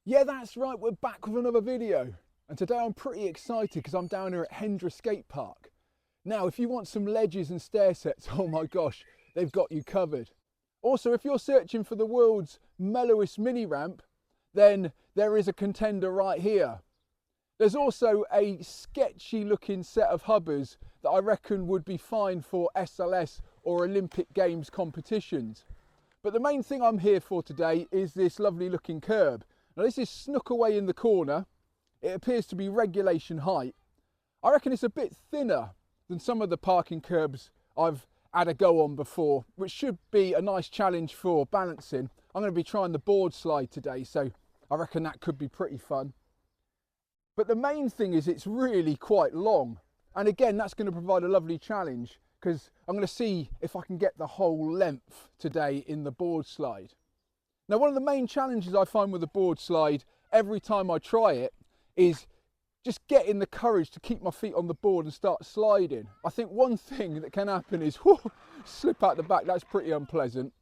Yeah, that's right, we're back with another video. And today I'm pretty excited because I'm down here at Hendra Skate Park. Now, if you want some ledges and stair sets, oh my gosh, they've got you covered. Also, if you're searching for the world's mellowest mini ramp, then there is a contender right here. There's also a sketchy looking set of hubbers that I reckon would be fine for SLS or Olympic Games competitions. But the main thing I'm here for today is this lovely looking curb. Now this is snuck away in the corner. It appears to be regulation height. I reckon it's a bit thinner than some of the parking curbs I've had a go on before, which should be a nice challenge for balancing. I'm going to be trying the board slide today, so I reckon that could be pretty fun. But the main thing is it's really quite long. And again, that's going to provide a lovely challenge because I'm going to see if I can get the whole length today in the board slide. Now, one of the main challenges I find with the board slide every time I try it is just getting the courage to keep my feet on the board and start sliding. I think one thing that can happen is slip out the back. That's pretty unpleasant.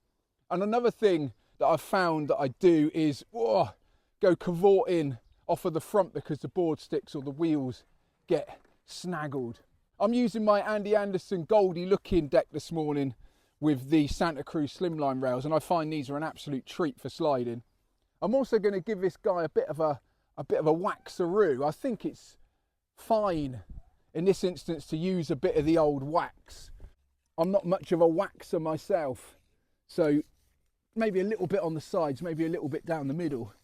And another thing that I've found that I do is go cavorting off of the front because the board sticks or the wheels get snaggled. I'm using my Andy Anderson Goldie looking deck this morning with the Santa Cruz slimline rails, and I find these are an absolute treat for sliding. I'm also going to give this guy a bit of a waxaroo. I think it's fine in this instance to use a bit of the old wax. I'm not much of a waxer myself, so maybe a little bit on the sides, maybe a little bit down the middle.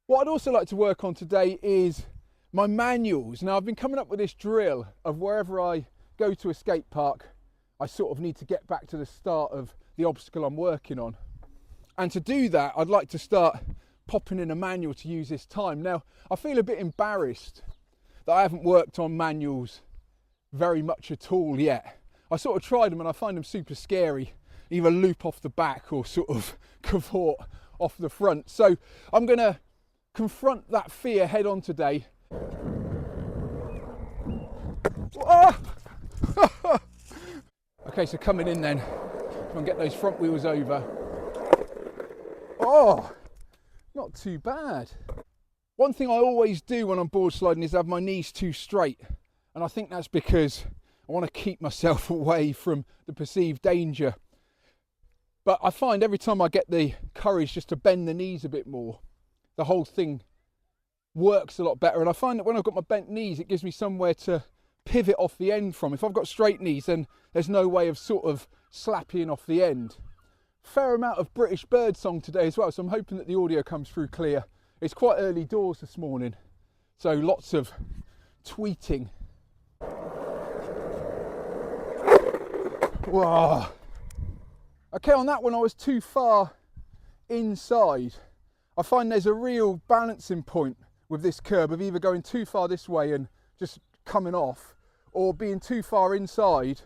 What I'd also like to work on today is my manuals. Now, I've been coming up with this drill of wherever I go to a skate park, I sort of need to get back to the start of the obstacle I'm working on. And to do that, I'd like to start popping in a manual to use this time. Now, I feel a bit embarrassed that I haven't worked on manuals very much at all yet. I sort of tried them and I find them super scary. Either loop off the back or sort of cavort off the front. So I'm going to confront that fear head on today. Okay, so coming in then, try and get those front wheels over. Oh, not too bad. One thing I always do when I'm board sliding is have my knees too straight. And I think that's because I want to keep myself away from the perceived danger. But I find every time I get the courage just to bend the knees a bit more, the whole thing works a lot better. And I find that when I've got my bent knees, it gives me somewhere to pivot off the end from. If I've got straight knees, then there's no way of sort of slapping off the end. Fair amount of British bird song today as well, so I'm hoping that the audio comes through clear. It's quite early doors this morning, so lots of tweeting. Whoa. Okay, on that one I was too far inside. I find there's a real balancing point with this curb of either going too far this way and just coming off, or being too far inside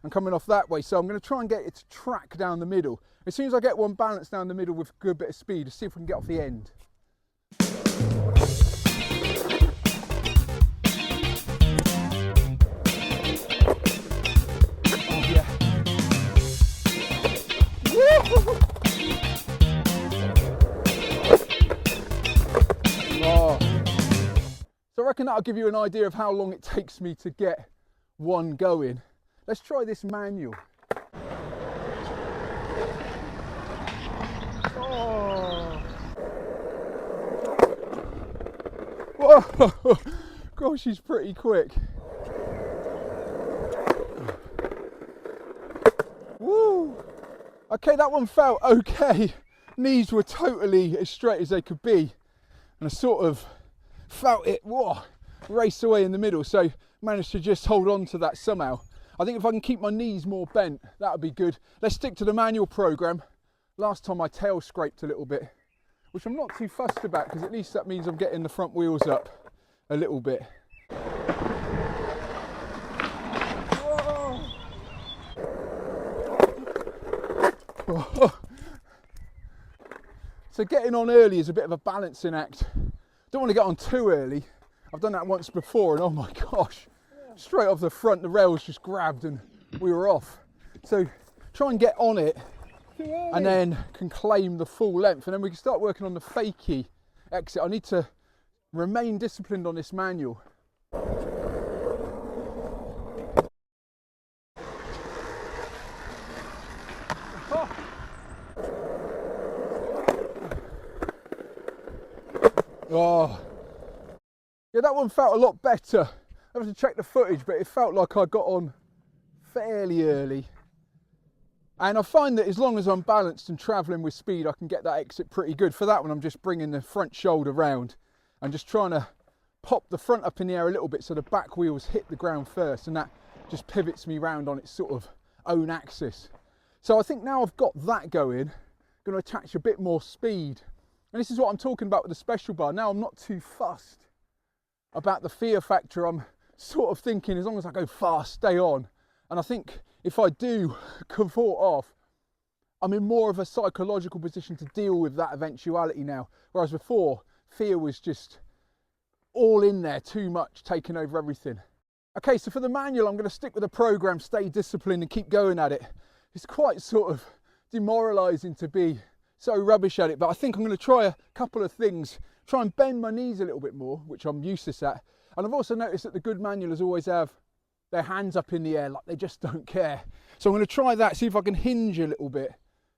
and coming off that way. So I'm going to try and get it to track down the middle. As soon as I get one balanced down the middle with a good bit of speed, let's see if we can get off the end. Oh yeah. Woo! Oh. So I reckon that'll give you an idea of how long it takes me to get one going. Let's try this manual. Oh. Whoa. Gosh, she's pretty quick. Woo. Okay, that one felt okay. Knees were totally as straight as they could be. And I sort of felt it race away in the middle, so managed to just hold on to that somehow. I think if I can keep my knees more bent, that would be good. Let's stick to the manual program. Last time my tail scraped a little bit, which I'm not too fussed about because at least that means I'm getting the front wheels up a little bit. So getting on early is a bit of a balancing act. Don't want to get on too early. I've done that once before and oh my gosh, straight off the front the rails just grabbed and we were off. So try and get on it and then can claim the full length, and then we can start working on the fakie exit. I need to remain disciplined on this manual. Oh, yeah, that one felt a lot better. I have to check the footage, but it felt like I got on fairly early. And I find that as long as I'm balanced and travelling with speed, I can get that exit pretty good. For that one, I'm just bringing the front shoulder round and just trying to pop the front up in the air a little bit so the back wheels hit the ground first, and that just pivots me round on its sort of own axis. So I think now I've got that going, I'm going to attach a bit more speed. And this is what I'm talking about with the special bar. Now I'm not too fussed about the fear factor. I'm sort of thinking as long as I go fast, stay on. And I think if I do cavort off, I'm in more of a psychological position to deal with that eventuality now. Whereas before, fear was just all in there, too much, taking over everything. Okay, so for the manual, I'm going to stick with the program, stay disciplined and keep going at it. It's quite sort of demoralising to be so rubbish at it, but I think I'm going to try a couple of things. Try and bend my knees a little bit more, which I'm useless at. And I've also noticed that the good manualers always have their hands up in the air, like they just don't care. So I'm going to try that, see if I can hinge a little bit,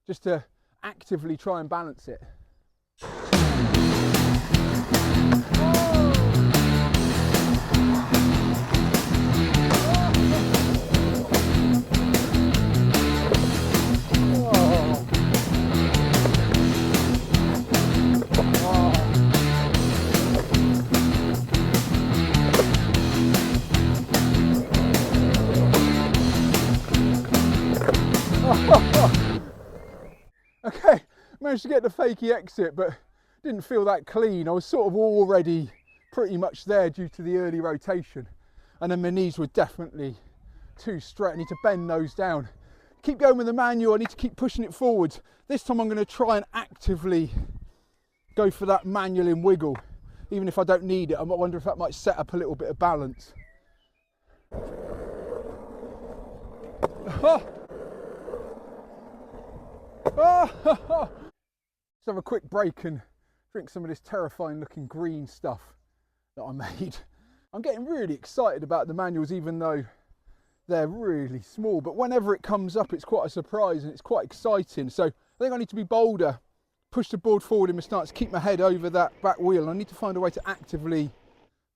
just to actively try and balance it. Okay, managed to get the fakie exit, but didn't feel that clean. I was sort of already pretty much there due to the early rotation, and then my knees were definitely too straight. I need to bend those down. Keep going with the manual, I need to keep pushing it forwards. This time I'm going to try and actively go for that manual in wiggle, even if I don't need it. I wonder if that might set up a little bit of balance. Let's have a quick break and drink some of this terrifying looking green stuff that I made. I'm getting really excited about the manuals, even though they're really small, but whenever it comes up it's quite a surprise and it's quite exciting. So I think I need to be bolder, push the board forward in my stance, keep my head over that back wheel, and I need to find a way to actively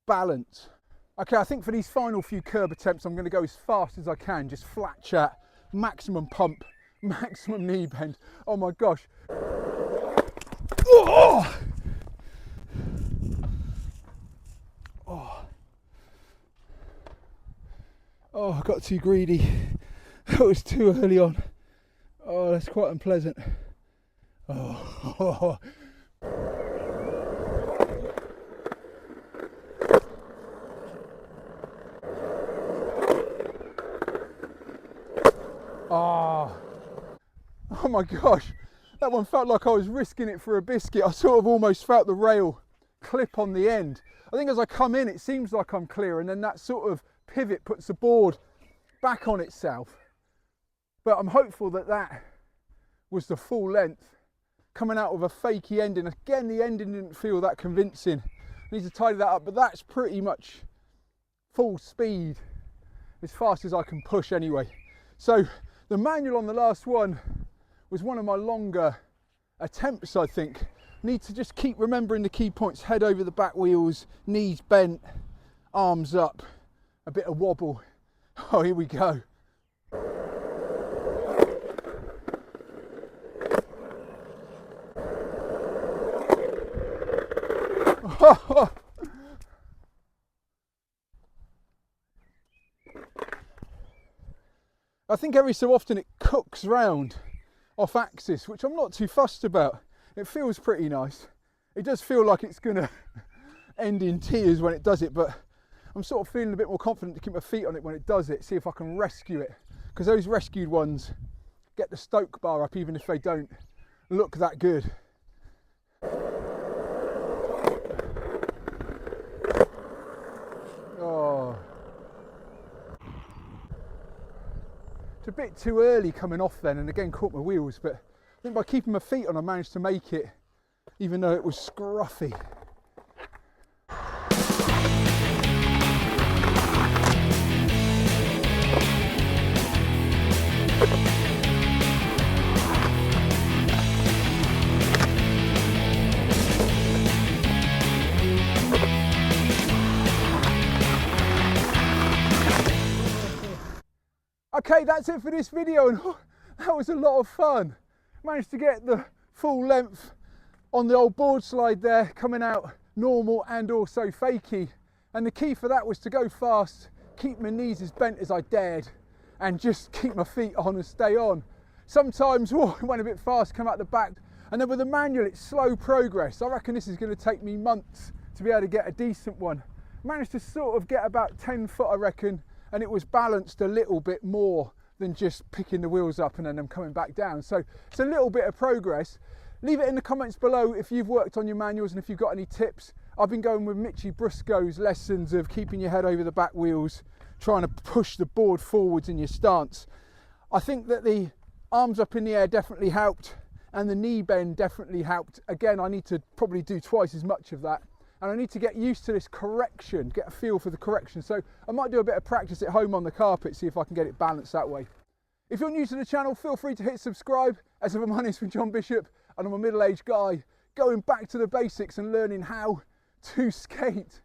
balance. Okay, I think for these final few curb attempts I'm going to go as fast as I can, just flat chat, maximum pump, maximum knee bend. Oh my gosh. Oh! Oh, I got too greedy. That was too early on. Oh, that's quite unpleasant. Oh. Oh. Oh my gosh, that one felt like I was risking it for a biscuit. I sort of almost felt the rail clip on the end. I think as I come in, it seems like I'm clear, and then that sort of pivot puts the board back on itself. But I'm hopeful that that was the full length, coming out with a fakie ending. Again, the ending didn't feel that convincing. I need to tidy that up, but that's pretty much full speed, as fast as I can push anyway. So the manual on the last one was one of my longer attempts, I think. Need to just keep remembering the key points: head over the back wheels, knees bent, arms up, a bit of wobble. Oh, here we go. I think every so often it cooks round off axis, which I'm not too fussed about. It feels pretty nice. It does feel like it's gonna end in tears when it does it, but I'm sort of feeling a bit more confident to keep my feet on it when it does it, see if I can rescue it. Because those rescued ones get the stoke bar up even if they don't look that good. Oh. It's a bit too early coming off then, and again caught my wheels, but think by keeping my feet on I managed to make it, even though it was scruffy. Okay, that's it for this video, and that was a lot of fun. Managed to get the full length on the old board slide there, coming out normal and also fakie. And the key for that was to go fast, keep my knees as bent as I dared, and just keep my feet on and stay on. Sometimes, it went a bit fast, come out the back, and then with the manual, it's slow progress. I reckon this is going to take me months to be able to get a decent one. Managed to sort of get about 10 foot, I reckon, and it was balanced a little bit more than just picking the wheels up and then them coming back down. So it's a little bit of progress. Leave it in the comments below if you've worked on your manuals and if you've got any tips. I've been going with Mitchy Briscoe's lessons of keeping your head over the back wheels, trying to push the board forwards in your stance. I think that the arms up in the air definitely helped, and the knee bend definitely helped. Again, I need to probably do twice as much of that. And I need to get used to this correction, get a feel for the correction. So I might do a bit of practice at home on the carpet, see if I can get it balanced that way. If you're new to the channel, feel free to hit subscribe. As ever, my name's John Bishop, and I'm a middle-aged guy going back to the basics and learning how to skate.